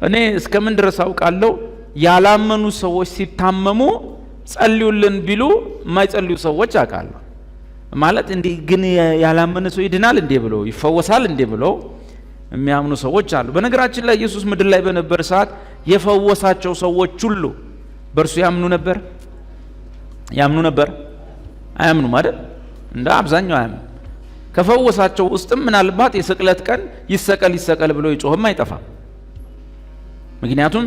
እኔ እስከምን ድረስ አውቃለሁ ያላመኑ ሰዎች ሲታመሙ ጸልዩልን ቢሉ የማይጸልዩ ሰዎች አውቃለሁ። ማለት እንዴ ግን ያላመነ ሰው ይድናል እንዴ ብሎ ይፈወሳል እንዴ ብሎ የሚያምኑ ሰዎች አሉ። በነገራችን ላይ ኢየሱስ ምድር ላይ በነበረ ሰዓት የፈወሳቸው ሰዎች ሁሉ በእርሱ ያምኑ ነበር? አያምኑም አይደል? እንደ አብዛኛው አያምኑ። ከፈወሳቸው ውስጥም ምናልባት የስቅለት ቀን ይሰቀል ብሎ ይጮህም አይጠፋም። ምክንያቱም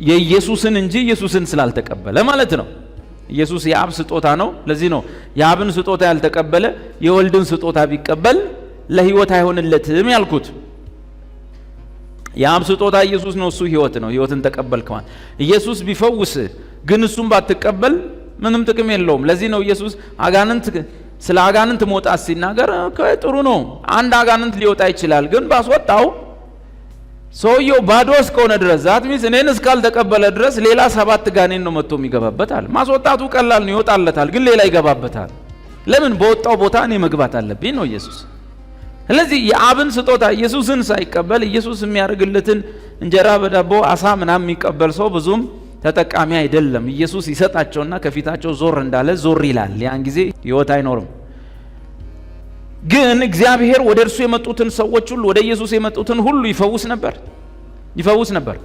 የኢየሱስን እንጂ ኢየሱስን ስላልተቀበለ ማለት ነው። ኢየሱስ የአብ ስጦታ ነው። ለዚህ ነው የአብን ስጦታ ያልተቀበለ የወልድን ስጦታ ቢቀበል ለህይወት አይሆንለትም ያልኩት። የአብ ስጦታ ኢየሱስ ነው፣ እሱ ህይወት ነው። ህይወትን ተቀበልክ ማለት ኢየሱስ ቢፈውስ ግን እሱም ባትቀበል ምንም ጥቅም የለውም። ለዚህ ነው ኢየሱስ ስለ አጋንንት መውጣት ሲናገር ጥሩ ነው፣ አንድ አጋንንት ሊወጣ ይችላል፣ ግን ባስወጣው ሰውየው ባዶ እስከሆነ ድረስ ዛት ሚስ እኔን እስካልተቀበለ ድረስ ሌላ 7 ጋኔን ነው መጥቶ የሚገባበታል። ማስወጣቱ ቀላል ነው፣ ይወጣለታል፣ ግን ሌላ ይገባበታል። ለምን? በወጣው ቦታ እኔ መግባት አለብኝ ነው ኢየሱስ። ስለዚህ የአብን ስጦታ ኢየሱስን ሳይቀበል ኢየሱስ የሚያደርግለትን እንጀራ በዳቦ አሳ ምናምን የሚቀበል ሰው ብዙም ተጠቃሚ አይደለም። ኢየሱስ ይሰጣቸውና ከፊታቸው ዞር እንዳለ ዞር ይላል። ያን ጊዜ ህይወት አይኖርም። ግን እግዚአብሔር ወደ እርሱ የመጡትን ሰዎች ሁሉ ወደ ኢየሱስ የመጡትን ሁሉ ይፈውስ ነበር።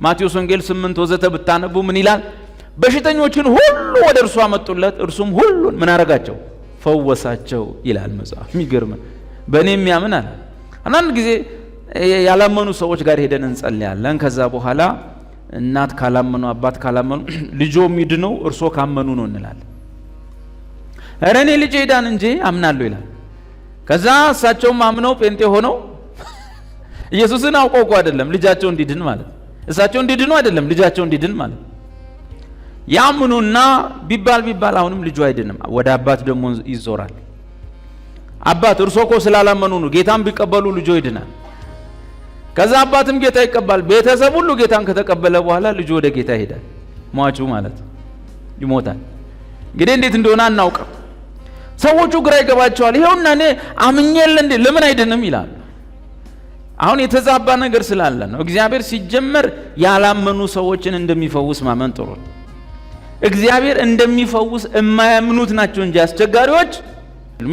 ማቴዎስ ወንጌል 8 ወዘተ ብታነቡ ምን ይላል? በሽተኞችን ሁሉ ወደ እርሱ አመጡለት፣ እርሱም ሁሉን ምን አረጋቸው? ፈወሳቸው ይላል መጽሐፍ። የሚገርም በእኔ የሚያምን አለ። አንዳንድ ጊዜ ያላመኑ ሰዎች ጋር ሄደን እንጸልያለን። ከዛ በኋላ እናት ካላመኑ አባት ካላመኑ ልጆ የሚድነው እርሶ ካመኑ ነው እንላለን። ኧረ እኔ ልጄ ዳን እንጂ አምናለሁ ይላል። ከዛ እሳቸውም አምነው ጴንጤ ሆነው ኢየሱስን አውቀው እኮ አይደለም ልጃቸው እንዲድን ማለት፣ እሳቸው እንዲድኑ አይደለም ልጃቸው እንዲድን ማለት። ያምኑና ቢባል አሁንም ልጁ አይድንም። ወደ አባት ደግሞ ይዞራል። አባት እርሶ እኮ ስላላመኑ ነው፣ ጌታን ቢቀበሉ ልጆ ይድናል። ከዛ አባትም ጌታ ይቀበል፣ ቤተሰብ ሁሉ ጌታን ከተቀበለ በኋላ ልጁ ወደ ጌታ ይሄዳል። ሟቹ ማለት ይሞታል። እንግዲህ እንዴት እንደሆነ አናውቅም። ሰዎቹ ግራ ይገባቸዋል። ይሄውና እኔ አምኜለ እንዴ ለምን አይድንም ይላል። አሁን የተዛባ ነገር ስላለ ነው። እግዚአብሔር ሲጀመር ያላመኑ ሰዎችን እንደሚፈውስ ማመን ጥሩ ነው። እግዚአብሔር እንደሚፈውስ የማያምኑት ናቸው እንጂ አስቸጋሪዎች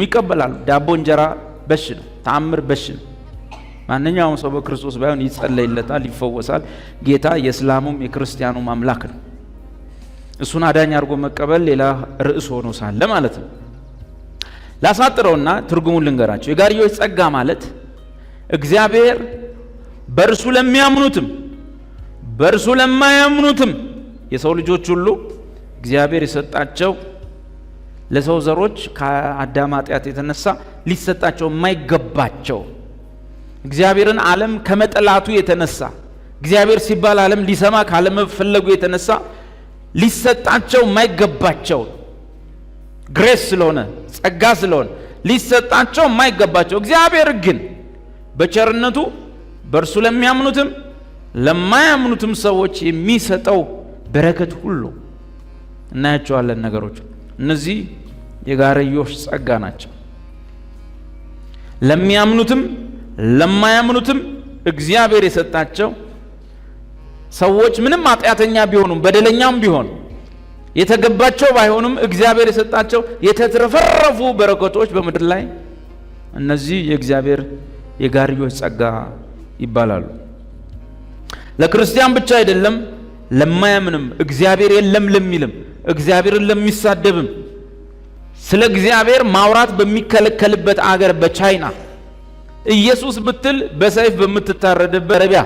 ይቀበላሉ። ዳቦ እንጀራ በሽ ነው፣ ተአምር በሽ ነው። ማንኛውም ሰው በክርስቶስ ባይሆን ይጸለይለታል፣ ይፈወሳል። ጌታ የእስላሙም የክርስቲያኑም አምላክ ነው። እሱን አዳኝ አድርጎ መቀበል ሌላ ርዕስ ሆኖ ሳለ ማለት ነው። ላሳጥረውና ትርጉሙን ልንገራቸው። የጋርዮሽ ጸጋ ማለት እግዚአብሔር በእርሱ ለሚያምኑትም በእርሱ ለማያምኑትም የሰው ልጆች ሁሉ እግዚአብሔር የሰጣቸው ለሰው ዘሮች ከአዳም ኃጢአት የተነሳ ሊሰጣቸው የማይገባቸው እግዚአብሔርን ዓለም ከመጠላቱ የተነሳ እግዚአብሔር ሲባል ዓለም ሊሰማ ካለመፈለጉ የተነሳ ሊሰጣቸው የማይገባቸው ግሬስ ስለሆነ ጸጋ ስለሆነ ሊሰጣቸው የማይገባቸው እግዚአብሔር ግን በቸርነቱ በእርሱ ለሚያምኑትም ለማያምኑትም ሰዎች የሚሰጠው በረከት ሁሉ እናያቸዋለን። ነገሮች እነዚህ የጋርዮሽ ጸጋ ናቸው። ለሚያምኑትም ለማያምኑትም እግዚአብሔር የሰጣቸው ሰዎች ምንም ኃጢአተኛ ቢሆኑም በደለኛም ቢሆኑ የተገባቸው ባይሆኑም እግዚአብሔር የሰጣቸው የተትረፈረፉ በረከቶች በምድር ላይ እነዚህ የእግዚአብሔር የጋርዮሽ ጸጋ ይባላሉ። ለክርስቲያን ብቻ አይደለም፣ ለማያምንም እግዚአብሔር የለም ለሚልም እግዚአብሔርን ለሚሳደብም ስለ እግዚአብሔር ማውራት በሚከለከልበት አገር በቻይና ኢየሱስ ብትል በሰይፍ በምትታረድበት አረቢያ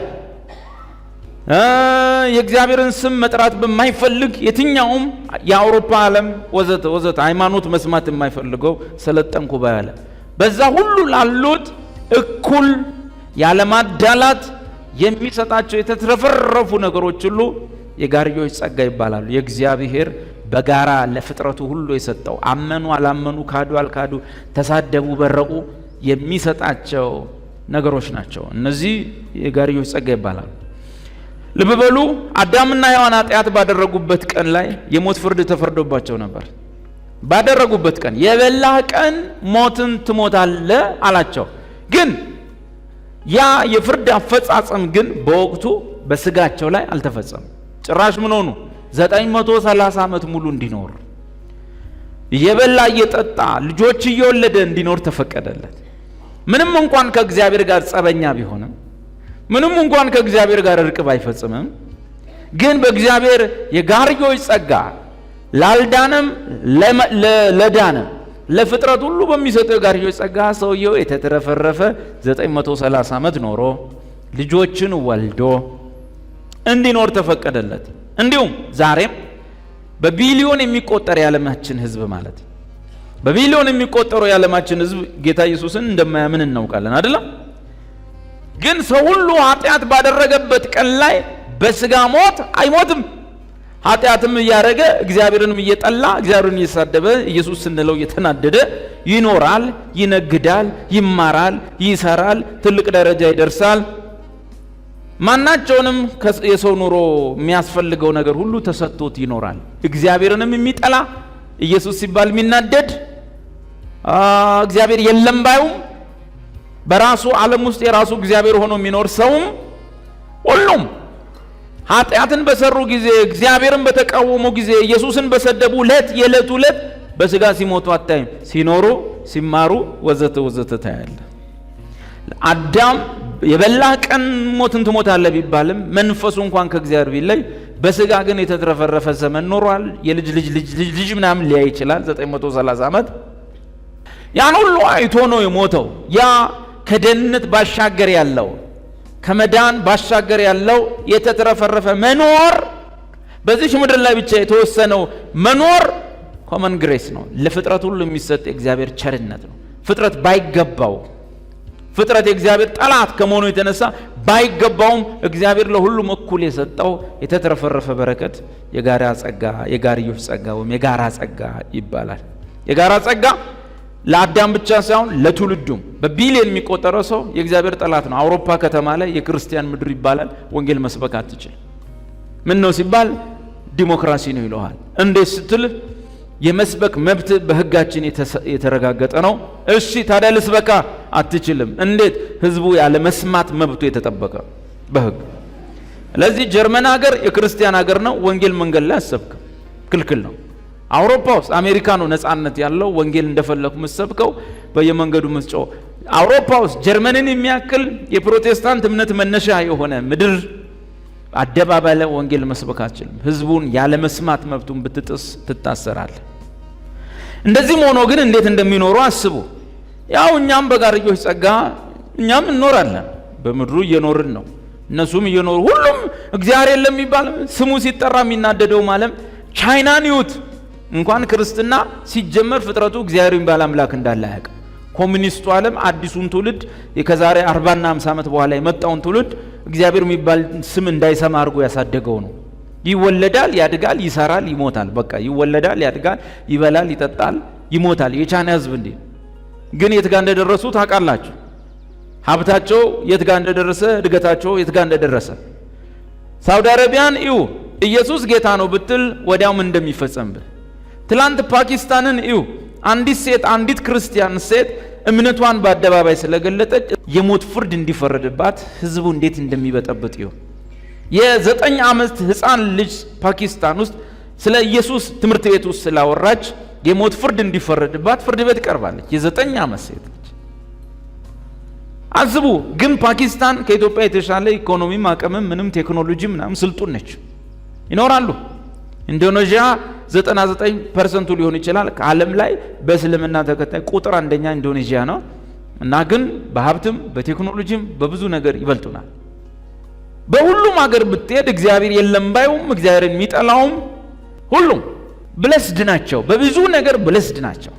የእግዚአብሔርን ስም መጥራት በማይፈልግ የትኛውም የአውሮፓ ዓለም ወዘተ ሃይማኖት መስማት የማይፈልገው ሰለጠንኩ ባያለ በዛ ሁሉ ላሉት እኩል ያለማዳላት የሚሰጣቸው የተትረፈረፉ ነገሮች ሁሉ የጋርዮሽ ጸጋ ይባላሉ። የእግዚአብሔር በጋራ ለፍጥረቱ ሁሉ የሰጠው አመኑ አላመኑ፣ ካዱ አልካዱ፣ ተሳደቡ በረቁ የሚሰጣቸው ነገሮች ናቸው። እነዚህ የጋርዮሽ ጸጋ ይባላሉ። ልብ በሉ፣ አዳምና ሔዋን ኃጢአት ባደረጉበት ቀን ላይ የሞት ፍርድ ተፈርዶባቸው ነበር። ባደረጉበት ቀን የበላህ ቀን ሞትን ትሞታለህ አላቸው። ግን ያ የፍርድ አፈጻጸም ግን በወቅቱ በስጋቸው ላይ አልተፈጸመም። ጭራሽ ምን ሆኑ? 930 ዓመት ሙሉ እንዲኖር እየበላ እየጠጣ ልጆች እየወለደ እንዲኖር ተፈቀደለት። ምንም እንኳን ከእግዚአብሔር ጋር ጸበኛ ቢሆንም፣ ምንም እንኳን ከእግዚአብሔር ጋር እርቅ ባይፈጽምም፣ ግን በእግዚአብሔር የጋርዮች ጸጋ ላልዳነም ለዳነም ለፍጥረት ሁሉ በሚሰጠው የጋርዮች ጸጋ ሰውየው የተትረፈረፈ 930 ዓመት ኖሮ ልጆችን ወልዶ እንዲኖር ተፈቀደለት። እንዲሁም ዛሬም በቢሊዮን የሚቆጠር የዓለማችን ሕዝብ ማለት በቢሊዮን የሚቆጠሩ የዓለማችን ሕዝብ ጌታ ኢየሱስን እንደማያምን እናውቃለን አይደለም? ግን ሰው ሁሉ ኃጢአት ባደረገበት ቀን ላይ በስጋ ሞት አይሞትም። ኃጢአትም እያደረገ እግዚአብሔርንም እየጠላ እግዚአብሔርን እየሳደበ ኢየሱስ ስንለው እየተናደደ ይኖራል፣ ይነግዳል፣ ይማራል፣ ይሰራል፣ ትልቅ ደረጃ ይደርሳል። ማናቸውንም የሰው ኑሮ የሚያስፈልገው ነገር ሁሉ ተሰጥቶት ይኖራል። እግዚአብሔርንም የሚጠላ ኢየሱስ ሲባል የሚናደድ እግዚአብሔር የለም ባዩም በራሱ ዓለም ውስጥ የራሱ እግዚአብሔር ሆኖ የሚኖር ሰውም ሁሉም ኃጢአትን በሰሩ ጊዜ እግዚአብሔርን በተቃወሙ ጊዜ ኢየሱስን በሰደቡ የዕለት በስጋ ሲሞቱ አታይም። ሲኖሩ ሲማሩ ወዘተ ወዘተ ታያለ። አዳም የበላ ቀን ሞትን ትሞታለህ ቢባልም መንፈሱ እንኳን ከእግዚአብሔር ቢለይ በስጋ ግን የተትረፈረፈ ዘመን ኖሯል። የልጅ ልጅ ምናምን ሊያይ ይችላል 930 ዓመት። ያን ሁሉ አይቶ ነው የሞተው። ያ ከደህንነት ባሻገር ያለው ከመዳን ባሻገር ያለው የተትረፈረፈ መኖር በዚህ ምድር ላይ ብቻ የተወሰነው መኖር ኮመን ግሬስ ነው። ለፍጥረት ሁሉ የሚሰጥ የእግዚአብሔር ቸርነት ነው። ፍጥረት ባይገባው ፍጥረት የእግዚአብሔር ጠላት ከመሆኑ የተነሳ ባይገባውም እግዚአብሔር ለሁሉም እኩል የሰጠው የተትረፈረፈ በረከት የጋራ ጸጋ፣ የጋርዮሽ ጸጋ ወይም የጋራ ጸጋ ይባላል። የጋራ ጸጋ ለአዳም ብቻ ሳይሆን ለትውልዱም በቢሊዮን የሚቆጠረው ሰው የእግዚአብሔር ጠላት ነው። አውሮፓ ከተማ ላይ የክርስቲያን ምድር ይባላል። ወንጌል መስበክ አትችል። ምን ነው ሲባል ዲሞክራሲ ነው ይለዋል። እንዴት ስትል የመስበክ መብት በሕጋችን የተረጋገጠ ነው። እሺ ታዲያ ልስበካ አትችልም። እንዴት? ህዝቡ ያለ መስማት መብቱ የተጠበቀ በሕግ። ስለዚህ ጀርመን ሀገር የክርስቲያን ሀገር ነው። ወንጌል መንገድ ላይ አሰብክ ክልክል ነው። አውሮፓ ውስጥ አሜሪካ ነው ነጻነት ያለው። ወንጌል እንደፈለኩ መስበከው በየመንገዱ መስጮህ። አውሮፓ ውስጥ ጀርመንን የሚያክል የፕሮቴስታንት እምነት መነሻ የሆነ ምድር አደባባይ ላይ ወንጌል መስበክ አትችልም። ህዝቡን ያለ መስማት መብቱን ብትጥስ ትታሰራለህ። እንደዚህም ሆኖ ግን እንዴት እንደሚኖሩ አስቡ። ያው እኛም በጋርዮሽ ጸጋ እኛም እንኖራለን። በምድሩ እየኖርን ነው፣ እነሱም እየኖሩ ሁሉም እግዚአብሔር የለም የሚባል ስሙ ሲጠራ የሚናደደው ማለት ቻይናን ይዩት። እንኳን ክርስትና ሲጀመር ፍጥረቱ እግዚአብሔር የሚባል አምላክ እንዳለ አያውቅም። ኮሙኒስቱ ዓለም አዲሱን ትውልድ ከዛሬ 40 እና 50 ዓመት በኋላ የመጣውን ትውልድ እግዚአብሔር የሚባል ስም እንዳይሰማ አድርጎ ያሳደገው ነው። ይወለዳል፣ ያድጋል፣ ይሰራል፣ ይሞታል። በቃ ይወለዳል፣ ያድጋል፣ ይበላል፣ ይጠጣል፣ ይሞታል። የቻይና ህዝብ እንዴ ግን የት ጋር እንደደረሱ ታውቃላችሁ? ሀብታቸው የት ጋር እንደደረሰ፣ እድገታቸው የት ጋር እንደደረሰ። ሳውዲ አረቢያን እዩ። ኢየሱስ ጌታ ነው ብትል ወዲያው ምን እንደሚፈጸምብህ። ትላንት ፓኪስታንን እዩ። አንዲት ሴት አንዲት ክርስቲያን ሴት እምነቷን በአደባባይ ስለገለጠች የሞት ፍርድ እንዲፈረድባት ህዝቡ እንዴት እንደሚበጠብጥ እዩ። የ9 ዓመት ህፃን ልጅ ፓኪስታን ውስጥ ስለ ኢየሱስ ትምህርት ቤት ውስጥ ስላወራች የሞት ፍርድ እንዲፈረድባት ፍርድ ቤት ቀርባለች። የ9 ዓመት ሴት ልጅ አስቡ። ግን ፓኪስታን ከኢትዮጵያ የተሻለ ኢኮኖሚም አቅምም ምንም ቴክኖሎጂ ምናምን ስልጡን ነች፣ ይኖራሉ። ኢንዶኔዥያ 99% ሊሆን ይችላል ከዓለም ላይ በእስልምና ተከታይ ቁጥር አንደኛ ኢንዶኔዥያ ነው። እና ግን በሀብትም በቴክኖሎጂም በብዙ ነገር ይበልጡናል። በሁሉም ሀገር ብትሄድ እግዚአብሔር የለም ባዩም እግዚአብሔርን የሚጠላውም ሁሉም ብለስድ ናቸው። በብዙ ነገር ብለስድ ናቸው።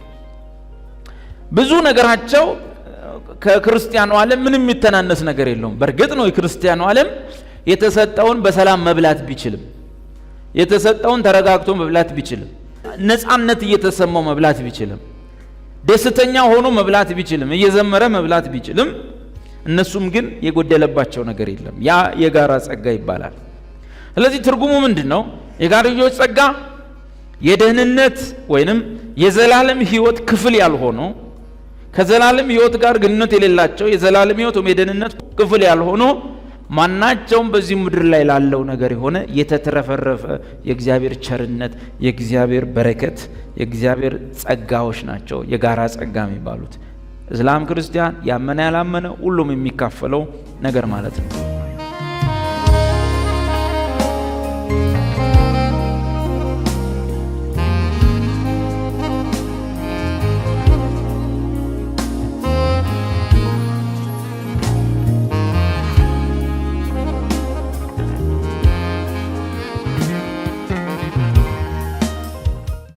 ብዙ ነገራቸው ከክርስቲያኑ ዓለም ምንም የሚተናነስ ነገር የለውም። በእርግጥ ነው የክርስቲያኑ ዓለም የተሰጠውን በሰላም መብላት ቢችልም፣ የተሰጠውን ተረጋግቶ መብላት ቢችልም፣ ነፃነት እየተሰማው መብላት ቢችልም፣ ደስተኛ ሆኖ መብላት ቢችልም፣ እየዘመረ መብላት ቢችልም፣ እነሱም ግን የጎደለባቸው ነገር የለም። ያ የጋራ ጸጋ ይባላል። ስለዚህ ትርጉሙ ምንድነው? የጋርዮሽ ጸጋ የደህንነት ወይንም የዘላለም ህይወት ክፍል ያልሆነው ከዘላለም ሕይወት ጋር ግንኙነት የሌላቸው የዘላለም ሕይወት የደህንነት ክፍል ያልሆኑ ማናቸውም በዚህ ምድር ላይ ላለው ነገር የሆነ የተትረፈረፈ የእግዚአብሔር ቸርነት፣ የእግዚአብሔር በረከት፣ የእግዚአብሔር ጸጋዎች ናቸው የጋራ ጸጋ የሚባሉት። እስላም ክርስቲያን፣ ያመነ ያላመነ ሁሉም የሚካፈለው ነገር ማለት ነው።